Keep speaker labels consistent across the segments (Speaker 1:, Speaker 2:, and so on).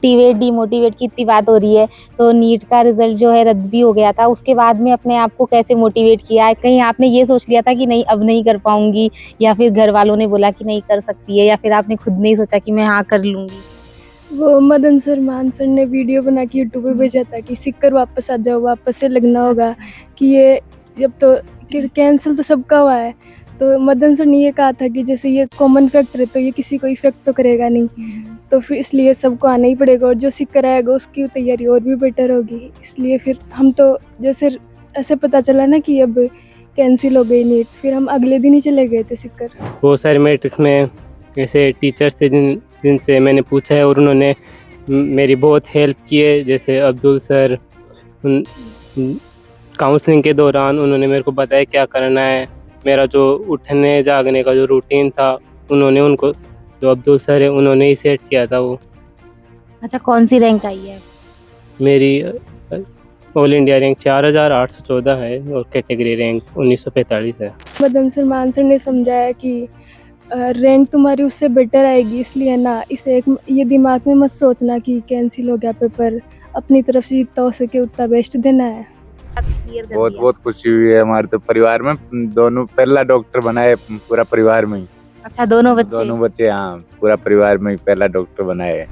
Speaker 1: Motivate demotivate की इतनी बात हो रही है, तो नीट का रिजल्ट जो है रद्द भी हो गया था। उसके बाद में अपने आप को कैसे मोटिवेट किया? कहीं आपने ये सोच लिया था कि नहीं अब नहीं कर पाऊंगी, या फिर घर वालों ने बोला कि नहीं कर सकती है, या फिर आपने खुद ने ही सोचा कि मैं हाँ कर लूंगी?
Speaker 2: वो मदन सर मान सर ने वीडियो बना के यूट्यूब पे भेजा था कि सिक्कर वापस आ जाओ, वापस से लगना होगा कि ये जब तो कैंसिल तो सबका हुआ है, तो मदन सर ने ये कहा था कि जैसे ये कॉमन फैक्टर है तो ये किसी को इफेक्ट तो करेगा नहीं, तो फिर इसलिए सबको आना ही पड़ेगा और जो सिक्कर आएगा उसकी तैयारी और भी बेटर होगी। इसलिए फिर हम तो जैसे ऐसे पता चला ना कि अब कैंसिल हो गई नीट, फिर हम अगले दिन ही चले गए थे सिक्कर।
Speaker 3: बहुत सारे मैट्रिक्स में ऐसे टीचर्स थे जिनसे मैंने पूछा है और उन्होंने मेरी बहुत हेल्प की है। जैसे अब्दुल सर, काउंसलिंग के दौरान उन्होंने मेरे को बताया क्या करना है। मेरा जो उठने जागने का जो रूटीन था उन्होंने उनको जो अब्दुल सर है उन्होंने ही सेट किया था वो।
Speaker 1: अच्छा, कौन सी रैंक आई है?
Speaker 3: मेरी ऑल इंडिया रैंक 4814 है और कैटेगरी रैंक 1945 है।
Speaker 2: मदन सर मान सर ने समझाया कि रैंक तुम्हारी उससे बेटर आएगी, इसलिए ना इसे ये दिमाग में मत सोचना कि कैंसिल हो गया पेपर, अपनी तरफ से जितना हो सके उतना बेस्ट देना है।
Speaker 4: बहुत बहुत खुशी हुई है हमारे तो परिवार में, दोनों पहला डॉक्टर बना है पूरा परिवार में ही।
Speaker 1: अच्छा, दोनों बच्चे?
Speaker 4: हाँ, पूरा परिवार में ही पहला डॉक्टर बना है।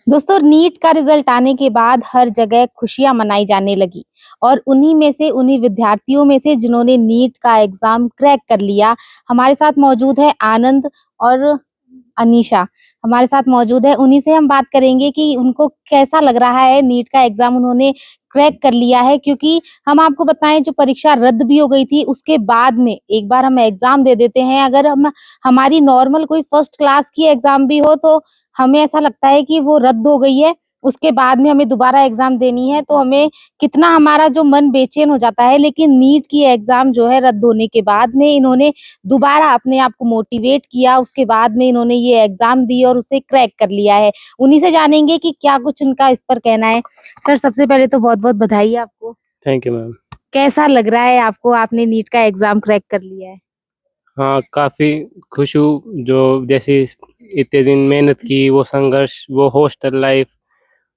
Speaker 1: दोस्तों, नीट का रिजल्ट आने के बाद हर जगह खुशियां मनाई जाने लगी, और उन्हीं विद्यार्थियों में से जिन्होंने नीट का एग्जाम क्रैक कर लिया, हमारे साथ मौजूद है आनंद और अनीशा। हमारे साथ मौजूद है, उन्हीं से हम बात करेंगे कि उनको कैसा लग रहा है। नीट का एग्जाम उन्होंने क्रैक कर लिया है, क्योंकि हम आपको बताएं जो परीक्षा रद्द भी हो गई थी उसके बाद में एक बार हम एग्जाम दे देते हैं, अगर हम हमारी नॉर्मल कोई फर्स्ट क्लास की एग्जाम भी हो तो हमें ऐसा लगता है कि वो रद्द हो गई है, उसके बाद में हमें दोबारा एग्जाम देनी है, तो हमें कितना हमारा जो मन बेचैन हो जाता है। लेकिन नीट की एग्जाम जो है रद्द होने के बाद में इन्होंने दोबारा अपने आप को मोटिवेट किया, उसके बाद में इन्होंने ये एग्जाम दी और उसे क्रैक कर लिया है। उन्हीं से जानेंगे कि क्या कुछ उनका इस पर कहना है। सर, सबसे पहले तो बहुत बहुत बधाई आपको।
Speaker 3: Thank you ma'am.
Speaker 1: कैसा लग रहा है आपको, आपने नीट का एग्जाम क्रैक कर लिया है?
Speaker 3: हाँ, काफ़ी खुश हूँ। जो जैसे इतने दिन मेहनत की, वो संघर्ष, वो हॉस्टल लाइफ,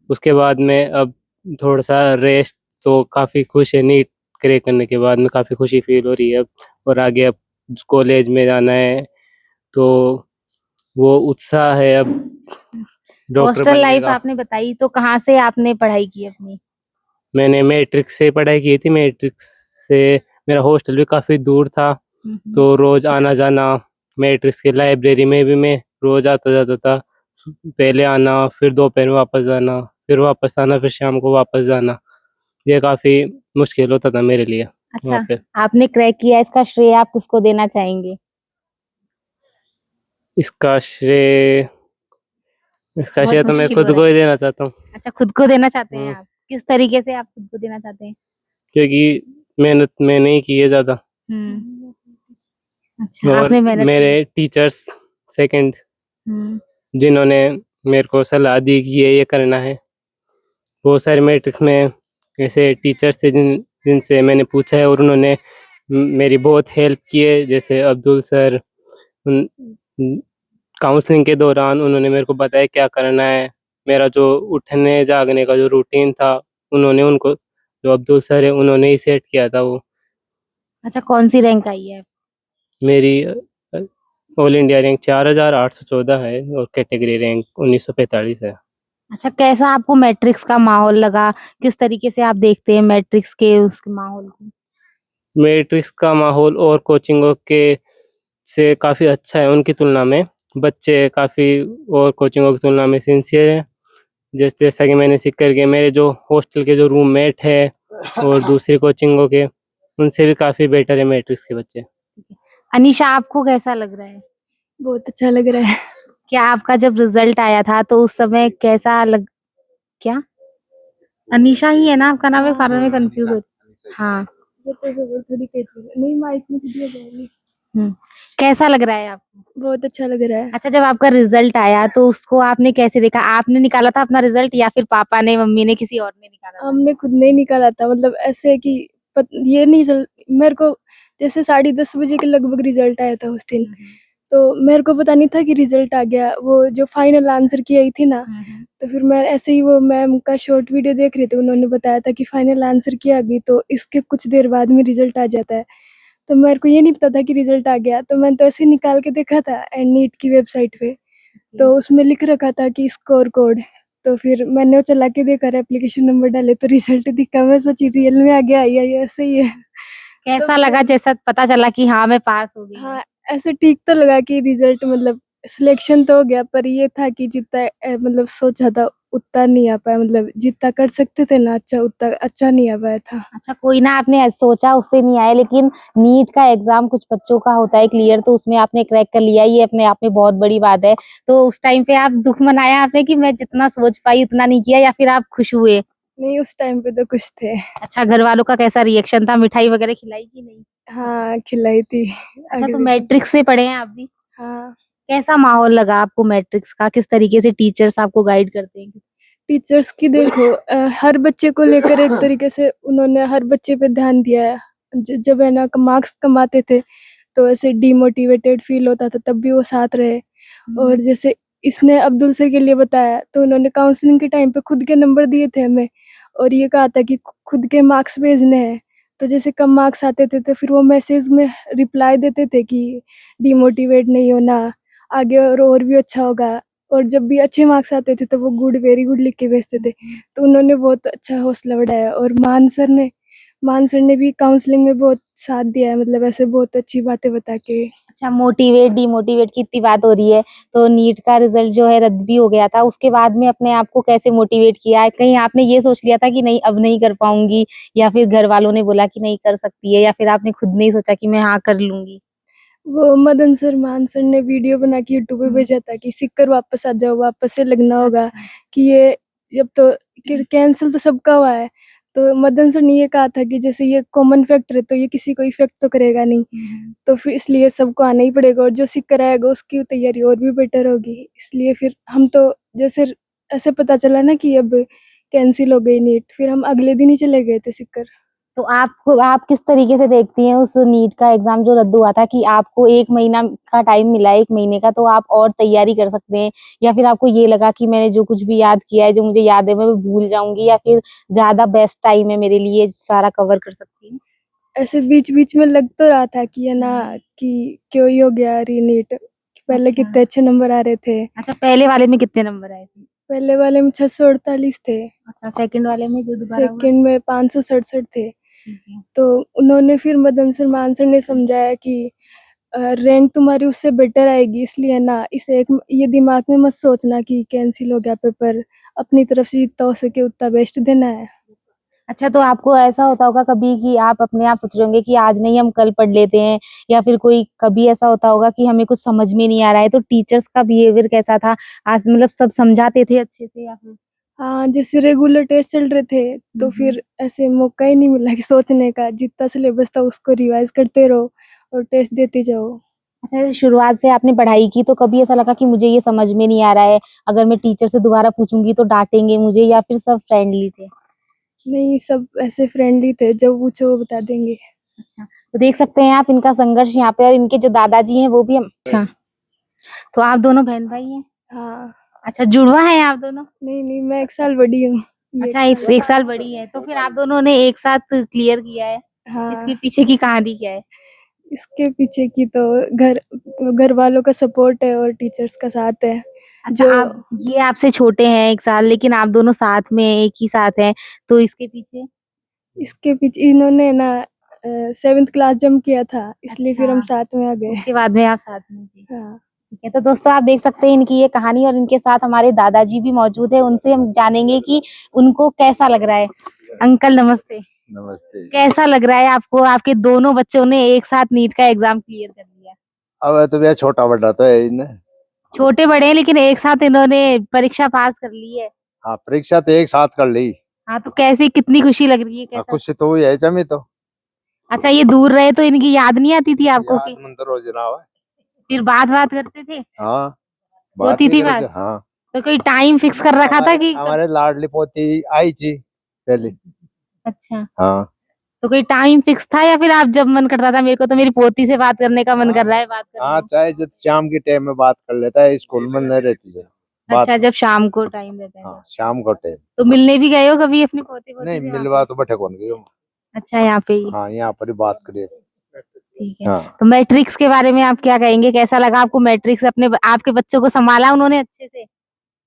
Speaker 3: उसके बाद में अब थोड़ा सा रेस्ट, तो काफ़ी खुश है। नीट क्रैक करने के बाद में काफ़ी खुशी फील हो रही है अब। और आगे अब कॉलेज में जाना है तो वो उत्साह है अब डॉक्टर
Speaker 1: हॉस्टल
Speaker 3: बनने
Speaker 1: लाइफ
Speaker 3: का।
Speaker 1: आपने बताई, तो कहाँ से आपने पढ़ाई की अपनी?
Speaker 3: मैंने मैट्रिक्स से पढ़ाई की थी। मैट्रिक्स से मेरा हॉस्टल भी काफ़ी दूर था, तो रोज़ आना जाना। मैट्रिक्स की लाइब्रेरी में भी मैं रोज़ आता जाता था। पहले आना, फिर दोपहर में वापस जाना, फिर वापस आना, फिर शाम को वापस जाना। ये काफ़ी मुश्किल होता था मेरे लिए वहाँ
Speaker 1: अच्छा,
Speaker 3: पे।
Speaker 1: आपने क्रैक किया, इसका श्रेय आप किसको देना चाहेंगे?
Speaker 3: इसका श्रेय
Speaker 1: बहुत
Speaker 3: तो मैं
Speaker 1: मुश्किल हो
Speaker 3: खुद
Speaker 1: रहा
Speaker 3: को
Speaker 1: है।
Speaker 3: ही देना चाहता हूँ।
Speaker 1: अच्छा, खुद को देना चाहते हैं
Speaker 3: हाँ,
Speaker 1: आप? किस तरीके से आप खुद को देना चाहते हैं?
Speaker 3: क्योंकि मेहनत मैंने ही की है ज़्यादा,
Speaker 1: अच्छा,
Speaker 3: और
Speaker 1: आपने मेहनत की।
Speaker 3: मेरे टीचर्स सेकंड,
Speaker 1: हम्म,
Speaker 3: जिन्होंने मेरे को सलाह दी कि ये करना है। बहुत सारे मैट्रिक्स में ऐसे टीचर्स थे जिनसे मैंने पूछा है और उन्होंने मेरी बहुत हेल्प की है। जैसे अब्दुल सर, काउंसलिंग के दौरान उन्होंने मेरे को बताया क्या करना है। मेरा जो उठने जागने का जो रूटीन था उन्होंने उनको जो अब्दुल सर है उन्होंने ही सेट किया था वो।
Speaker 1: अच्छा, कौन सी रैंक आई है?
Speaker 3: मेरी ऑल इंडिया रैंक 4814 है और कैटेगरी रैंक 1945 है।
Speaker 1: अच्छा, कैसा आपको मैट्रिक्स का माहौल लगा? किस तरीके से आप देखते हैं मैट्रिक्स के उस माहौल को?
Speaker 3: मैट्रिक्स का माहौल और कोचिंगों के से काफ़ी अच्छा है उनकी तुलना में। बच्चे काफ़ी और कोचिंगों की तुलना में सिंसियर हैं। जैसा कि मैंने सीख कर के मेरे जो हॉस्टल के जो रूममेट है और दूसरी कोचिंगों के, उनसे भी काफ़ी बेटर है मैट्रिक्स के बच्चे।
Speaker 1: अनीशा, आपको कैसा लग रहा है?
Speaker 2: बहुत अच्छा लग रहा है।
Speaker 1: क्या आपका जब रिजल्ट आया था तो उस समय कैसा लग क्या अनीशा ही है ना आपका नाम? है फार में कंफ्यूज हो। हाँ।
Speaker 2: नहीं माइक में वीडियो जाएगी।
Speaker 1: कैसा लग रहा है आपको?
Speaker 2: बहुत अच्छा लग रहा है।
Speaker 1: अच्छा, जब आपका रिजल्ट आया तो उसको आपने कैसे देखा? आपने निकाला था अपना रिजल्ट, या फिर पापा ने, मम्मी ने, किसी और ने निकाला था?
Speaker 2: हमने खुद नहीं निकाला था, मतलब ऐसे कि ये नहीं चल, मेरे को जैसे 10:30 बजे के लगभग रिजल्ट आया था उस दिन, तो मेरे को पता नहीं था कि रिजल्ट आ गया। वो जो फाइनल आंसर की आई थी ना, तो फिर मैं ऐसे ही वो मैम का शॉर्ट वीडियो देख रही थी, उन्होंने बताया था कि फाइनल आंसर की आ गई, तो इसके कुछ देर बाद में रिजल्ट आ जाता है। तो मेरे को ये नहीं पता था कि रिजल्ट आ गया, तो मैंने तो ऐसे ही निकाल के देखा था नीट की वेबसाइट पे, तो उसमें लिख रखा था कि स्कोर कोड। तो फिर मैंने वो चला के देखा, एप्लीकेशन नंबर डाले तो रिजल्ट दिखा। मैं सोची रियल में आ गया, ये ऐसे ही है। तो
Speaker 1: कैसा
Speaker 2: फिर
Speaker 1: लगा जैसा पता चला कि हाँ मैं पास हो गई हूँ?
Speaker 2: हाँ, ऐसे ठीक तो लगा कि रिजल्ट मतलब सिलेक्शन तो हो गया, पर ये था कि जितना मतलब सोचा था उतना नहीं आ पाया, मतलब जितना कर सकते थे ना अच्छा, उतना अच्छा नहीं आ पाया था।
Speaker 1: अच्छा, कोई ना, आपने सोचा उससे नहीं आए, लेकिन नीट का एग्जाम कुछ बच्चों का होता है क्लियर, तो उसमें आपने क्रैक कर लिया, ये अपने आप में बहुत बड़ी बात है। तो उस टाइम पे आप दुख मनाया आपने कि मैं जितना सोच पाई उतना नहीं किया, या फिर आप खुश हुए?
Speaker 2: नहीं, उस टाइम पे तो कुछ थे।
Speaker 1: अच्छा, घर वालों का कैसा रिएक्शन था? मिठाई वगैरह खिलाई कि नहीं?
Speaker 2: हाँ, खिलाई थी
Speaker 1: अच्छा, तो
Speaker 2: अगले दिन।
Speaker 1: मैट्रिक्स से पढ़े हैं आप भी?
Speaker 2: हाँ,
Speaker 1: कैसा माहौल लगा आपको मैट्रिक्स का? किस तरीके से टीचर्स आपको गाइड करते हैं?
Speaker 2: टीचर्स की देखो हर बच्चे को लेकर एक तरीके से उन्होंने हर बच्चे पे ध्यान दिया है। जब है ना मार्क्स कम आते थे, तो ऐसे डिमोटिवेटेड फील होता था, तब भी वो साथ रहे। और जैसे इसने अब्दुल सर के लिए बताया, तो उन्होंने काउंसलिंग के टाइम पे खुद के नंबर दिए थे हमें, और ये कहा था कि खुद के मार्क्स भेजने हैं। तो जैसे कम मार्क्स आते थे तो फिर वो मैसेज में रिप्लाई देते थे कि डिमोटिवेट नहीं होना, आगे और भी अच्छा होगा। और जब भी अच्छे मार्क्स आते थे तो वो गुड, वेरी गुड लिख के भेजते थे। तो उन्होंने बहुत अच्छा हौसला बढ़ाया। और मान सर ने भी काउंसलिंग में बहुत साथ दिया है, मतलब ऐसे बहुत अच्छी बातें बता के।
Speaker 1: अच्छा, मोटिवेट डिमोटिवेट की इतनी बात हो रही है, तो नीट का रिजल्ट जो है रद्द भी हो गया था, उसके बाद में अपने आप को कैसे मोटिवेट किया? कहीं आपने ये सोच लिया था कि नहीं अब नहीं कर पाऊंगी, या फिर घर वालों ने बोला कि नहीं कर सकती है, या फिर आपने खुद ने ही सोचा कि मैं हाँ कर लूंगी?
Speaker 2: वो मान सर ने वीडियो बना के यूट्यूब पे भेजा था कि सीख कर वापस आ जाओ, वापस से लगना होगा। कि ये जब तो कैंसिल तो सबका हुआ है, तो मदन सर ने ये कहा था कि जैसे ये कॉमन फैक्टर है, तो ये किसी को इफेक्ट तो करेगा नहीं, तो फिर इसलिए सबको आना ही पड़ेगा, और जो सीख कर आएगा उसकी तैयारी और भी बेटर होगी। इसलिए फिर हम तो जैसे ऐसे पता चला ना कि अब कैंसिल हो गई नीट, फिर हम अगले दिन ही चले गए थे सीकर।
Speaker 1: तो आप किस तरीके से देखती हैं उस नीट का एग्जाम जो रद्द हुआ था, कि आपको 1 महीना का टाइम मिला है, 1 महीने का, तो आप और तैयारी कर सकते हैं, या फिर आपको ये लगा कि मैंने जो कुछ भी याद किया है, जो मुझे याद है मैं भूल जाऊंगी, या फिर ज्यादा बेस्ट टाइम है मेरे लिए, सारा कवर कर सकती हूँ?
Speaker 2: ऐसे बीच-बीच में लग तो रहा था कि है ना कि क्यों ही हो गया रीनीट, पहले
Speaker 1: अच्छा।
Speaker 2: कितने अच्छे नंबर आ रहे थे।
Speaker 1: अच्छा, पहले वाले में कितने नंबर आए थे?
Speaker 2: पहले वाले में 648 थे,
Speaker 1: अच्छा, सेकंड वाले में जो दोबारा हुआ?
Speaker 2: सेकंड में 567 थे।
Speaker 1: ठीक है।
Speaker 2: तो उन्होंने फिर मान सर ने समझाया कि रैंक तुम्हारी उससे बेटर आएगी, इसलिए है ना इसे एक ये दिमाग में मत सोचना कि कैंसिल हो गया पेपर, अपनी तरफ से जितना हो सके उतना बेस्ट देना है।
Speaker 1: अच्छा, तो आपको ऐसा होता होगा कभी कि आप अपने आप सोच रहे होंगे कि आज नहीं हम कल पढ़ लेते हैं, या फिर कोई कभी ऐसा होता होगा कि हमें कुछ समझ में नहीं आ रहा है, तो टीचर्स का बिहेवियर कैसा था? आज मतलब सब समझाते थे अच्छे से, या फिर?
Speaker 2: हाँ, जैसे रेगुलर टेस्ट चल रहे थे, तो फिर ऐसे मौका ही नहीं मिला कि सोचने का, जितना सिलेबस था उसको रिवाइज़ करते रहो और टेस्ट देते जाओ।
Speaker 1: अच्छा, शुरुआत से आपने पढ़ाई की, तो कभी ऐसा लगा कि मुझे ये समझ में नहीं आ रहा है, अगर मैं टीचर से दोबारा पूछूंगी तो डांटेंगे मुझे, या फिर सब फ्रेंडली थे?
Speaker 2: नहीं, सब ऐसे फ्रेंडली थे, जो पूछो वो बता देंगे।
Speaker 1: अच्छा, तो देख सकते हैं आप इनका संघर्ष यहाँ पे, और इनके जो दादाजी हैं वो भी हम। अच्छा, तो आप दोनों बहन भाई हैं?
Speaker 2: हाँ,
Speaker 1: अच्छा, जुड़वा हैं आप दोनों?
Speaker 2: नहीं, मैं 1 साल बड़ी हूँ, ये
Speaker 1: अच्छा,
Speaker 2: 1 साल।
Speaker 1: एक साल बड़ी है, तो फिर आप दोनों ने एक साथ क्लियर किया है? इसके
Speaker 2: हाँ,
Speaker 1: पीछे की कहानी क्या है?
Speaker 2: इसके पीछे की तो घर वालों का सपोर्ट है और टीचर्स का साथ है,
Speaker 1: अच्छा,
Speaker 2: जो
Speaker 1: आप ये आपसे छोटे हैं 1 साल, लेकिन आप दोनों साथ में एक ही साथ हैं, तो इसके पीछे?
Speaker 2: इसके पीछे इन्होंने ना 7th क्लास जंप किया था, इसलिए फिर हम
Speaker 1: अच्छा,
Speaker 2: साथ में आ गए।
Speaker 1: उसके बाद में आप साथ में थे।
Speaker 2: हाँ।
Speaker 1: ठीक है, तो दोस्तों आप देख सकते हैं इनकी ये कहानी, और इनके साथ हमारे दादाजी भी मौजूद है, उनसे हम जानेंगे कि उनको कैसा लग रहा है। अंकल नमस्ते।
Speaker 5: नमस्ते।
Speaker 1: कैसा लग रहा है आपको? आपके दोनों बच्चों ने एक साथ नीट का एग्जाम क्लियर कर लिया।
Speaker 5: अब तो भैया छोटा बड़ा तो है इन्हें।
Speaker 1: छोटे बड़े हैं, लेकिन एक साथ इन्होंने परीक्षा पास कर ली है।
Speaker 5: हाँ, परीक्षा तो एक साथ कर ली।
Speaker 1: हाँ, तो कैसी कितनी खुशी लग रही है,
Speaker 5: हाँ,
Speaker 1: कैसा?
Speaker 5: खुश तो हुई है जमी तो।
Speaker 1: अच्छा, ये दूर रहे तो इनकी याद नहीं आती थी आपको
Speaker 5: याद
Speaker 1: कि
Speaker 5: मंदिर रोज ना हो।
Speaker 1: फिर बात करते थे?
Speaker 5: हाँ, बात
Speaker 1: होती
Speaker 5: भी
Speaker 1: थी
Speaker 5: करे
Speaker 1: बात?
Speaker 5: जो। हाँ,
Speaker 1: तो कोई टाइम फिक्स कर रखा था कि कब?
Speaker 5: हमारे लाडली पोती आई थी पहले।
Speaker 1: अच्छा,
Speaker 5: हाँ,
Speaker 1: तो कोई टाइम फिक्स था या फिर आप जब मन करता था, मेरे को तो मेरी पोती से बात करने का मन कर रहा है, बात कर
Speaker 5: हाँ
Speaker 1: लूं?
Speaker 5: चाहे जब शाम के टाइम में बात कर लेता है, स्कूल में नहीं रहती जब बात।
Speaker 1: अच्छा, जब शाम को टाइम रहता है
Speaker 5: हाँ शाम को टाइम।
Speaker 1: तो मिलने भी गए हो कभी अपनी पोती पोती
Speaker 5: नहीं
Speaker 1: से वहाँ
Speaker 5: मिलवा
Speaker 1: पे?
Speaker 5: तो बैठे कौन गई हूँ।
Speaker 1: अच्छा, यहाँ पे ही।
Speaker 5: हाँ यहाँ पर ही बात करिए।
Speaker 1: ठीक है।
Speaker 5: हाँ
Speaker 1: तो मैट्रिक्स के बारे में आप क्या कहेंगे, कैसा लगा आपको मैट्रिक्स? अपने आपके बच्चों को संभाला उन्होंने अच्छे से?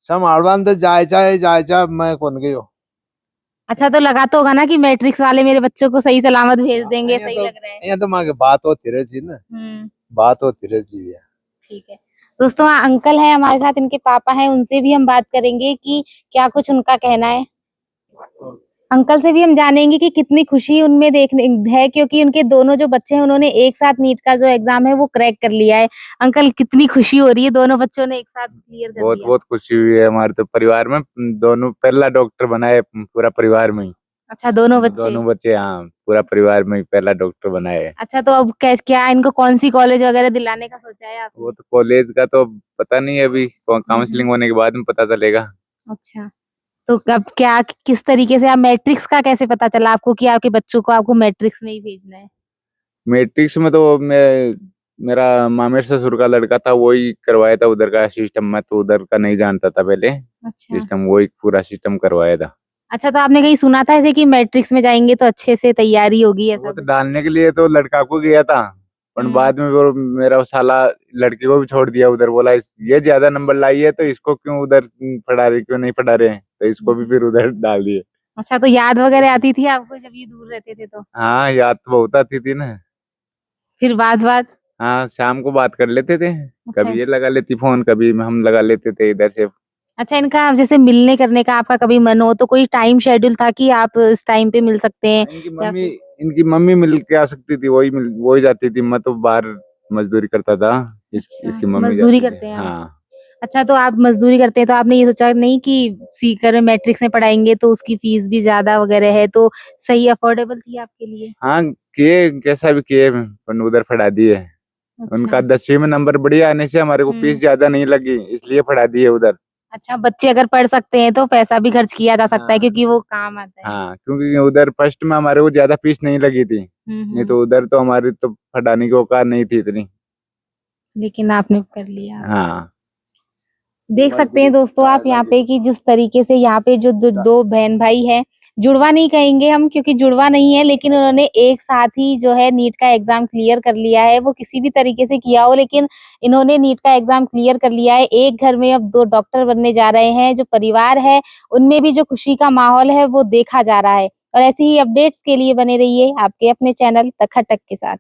Speaker 5: संभालवान तो जाए मैं कौन गई हूँ।
Speaker 1: अच्छा, तो लगा तो होगा ना कि मैट्रिक्स वाले मेरे बच्चों को सही सलामत भेज देंगे,
Speaker 5: यहाँ
Speaker 1: सही
Speaker 5: तो
Speaker 1: लग रहा है।
Speaker 5: यहाँ तो माँ की बात होती रहती ना,
Speaker 1: हम्म,
Speaker 5: बात होती रहती है।
Speaker 1: ठीक है। दोस्तों, अंकल है हमारे साथ, इनके पापा हैं, उनसे भी हम बात करेंगे कि क्या कुछ उनका कहना है। अंकल से भी हम जानेंगे कि कितनी खुशी उनमें देखने है, क्योंकि उनके दोनों जो बच्चे हैं उन्होंने एक साथ नीट का जो एग्जाम है वो क्रैक कर लिया है। अंकल, कितनी खुशी हो रही है, दोनों बच्चों ने एक साथ क्लियर कर
Speaker 4: बहुत
Speaker 1: दिया।
Speaker 4: बहुत खुशी हुई है हमारे तो परिवार में। दोनों पहला डॉक्टर बना है पूरा परिवार में ही।
Speaker 1: अच्छा, दोनों बच्चे।
Speaker 4: दोनों बच्चे, हाँ, पूरा परिवार में ही पहला डॉक्टर बना है।
Speaker 1: अच्छा, तो अब क्या इनको कौन सी कॉलेज वगैरह दिलाने का सोचा है आपने?
Speaker 4: वो तो कॉलेज का तो पता नहीं है, अभी काउंसलिंग होने के बाद में पता चलेगा।
Speaker 1: अच्छा, तो अब क्या किस तरीके से आप मैट्रिक्स का कैसे पता चला आपको कि आपके बच्चों को आपको मैट्रिक्स में ही भेजना है?
Speaker 4: मैट्रिक्स में तो मेरा मामेर ससुर का लड़का था, वही करवाया था उधर का सिस्टम। मैं तो उधर का नहीं जानता था पहले
Speaker 1: अच्छा।
Speaker 4: सिस्टम, वही पूरा सिस्टम करवाया था।
Speaker 1: अच्छा, तो आपने कहीं सुना था ऐसे कि मैट्रिक्स में जाएंगे तो अच्छे से तैयारी होगी, ऐसा
Speaker 4: वो तो
Speaker 1: कुछ?
Speaker 4: डालने के लिए तो लड़का को गया था, पर बाद में वो मेरा साला लड़की को भी छोड़ दिया उधर। बोला ये ज्यादा नंबर लाई है तो इसको क्यों उधर पढ़ा रहे, क्यों नहीं पढ़ा रहे हैं, तो इसको भी फिर उधर डाल दिए।
Speaker 1: अच्छा, तो याद वगैरह आती थी आपको जब ये दूर रहते थे तो?
Speaker 4: हाँ याद तो बहुत आती थी ना।
Speaker 1: फिर बात बात।
Speaker 4: हाँ शाम को बात कर लेते थे,
Speaker 1: अच्छा।
Speaker 4: कभी ये लगा लेती फोन, कभी हम लगा लेते थे इधर से।
Speaker 1: अच्छा, इनका जैसे मिलने करने का आपका कभी मन हो तो कोई टाइम शेड्यूल था कि आप इस टाइम पे मिल सकते हैं? या फिर
Speaker 4: इनकी मम्मी मिल के आ सकती थी, वही जाती थी। मैं तो बाहर मजदूरी करता था।
Speaker 1: अच्छा,
Speaker 4: इसकी मम्मी
Speaker 1: मजदूरी
Speaker 4: जाती थी।
Speaker 1: करते हैं आप?
Speaker 4: हाँ
Speaker 1: अच्छा, तो आप मजदूरी करते हैं तो आपने ये सोचा नहीं कि सीकर मैट्रिक्स में पढ़ाएंगे तो उसकी फीस भी ज्यादा वगैरह है, तो सही अफोर्डेबल थी आपके लिए?
Speaker 4: हाँ, किए कैसा भी किए, पर उधर पढ़ा दिए।
Speaker 1: अच्छा।
Speaker 4: उनका 10वीं में नंबर बढ़िया आने से हमारे को फीस ज्यादा नहीं लगी, इसलिए पढ़ा दिए उधर।
Speaker 1: अच्छा, बच्चे अगर पढ़ सकते हैं तो पैसा भी खर्च किया जा सकता है
Speaker 4: हाँ
Speaker 1: क्योंकि वो काम आता है।
Speaker 4: हाँ, क्योंकि उधर फर्स्ट में हमारे को ज्यादा फीस नहीं लगी थी। नहीं तो उधर तो हमारी तो पढ़ाने की औकात नहीं थी इतनी।
Speaker 1: लेकिन आपने कर लिया।
Speaker 4: हाँ
Speaker 1: देख सकते हैं दोस्तों आप यहाँ पे कि जिस तरीके से यहाँ पे जो दो बहन भाई हैं, जुड़वा नहीं कहेंगे हम क्योंकि जुड़वा नहीं है, लेकिन उन्होंने एक साथ ही जो है नीट का एग्जाम क्लियर कर लिया है। वो किसी भी तरीके से किया हो, लेकिन इन्होंने नीट का एग्जाम क्लियर कर लिया है। एक घर में अब दो डॉक्टर बनने जा रहे हैं। जो परिवार है उनमें भी जो खुशी का माहौल है वो देखा जा रहा है। और ऐसी ही अपडेट्स के लिए बने रहिए आपके अपने चैनल तखा टक के साथ।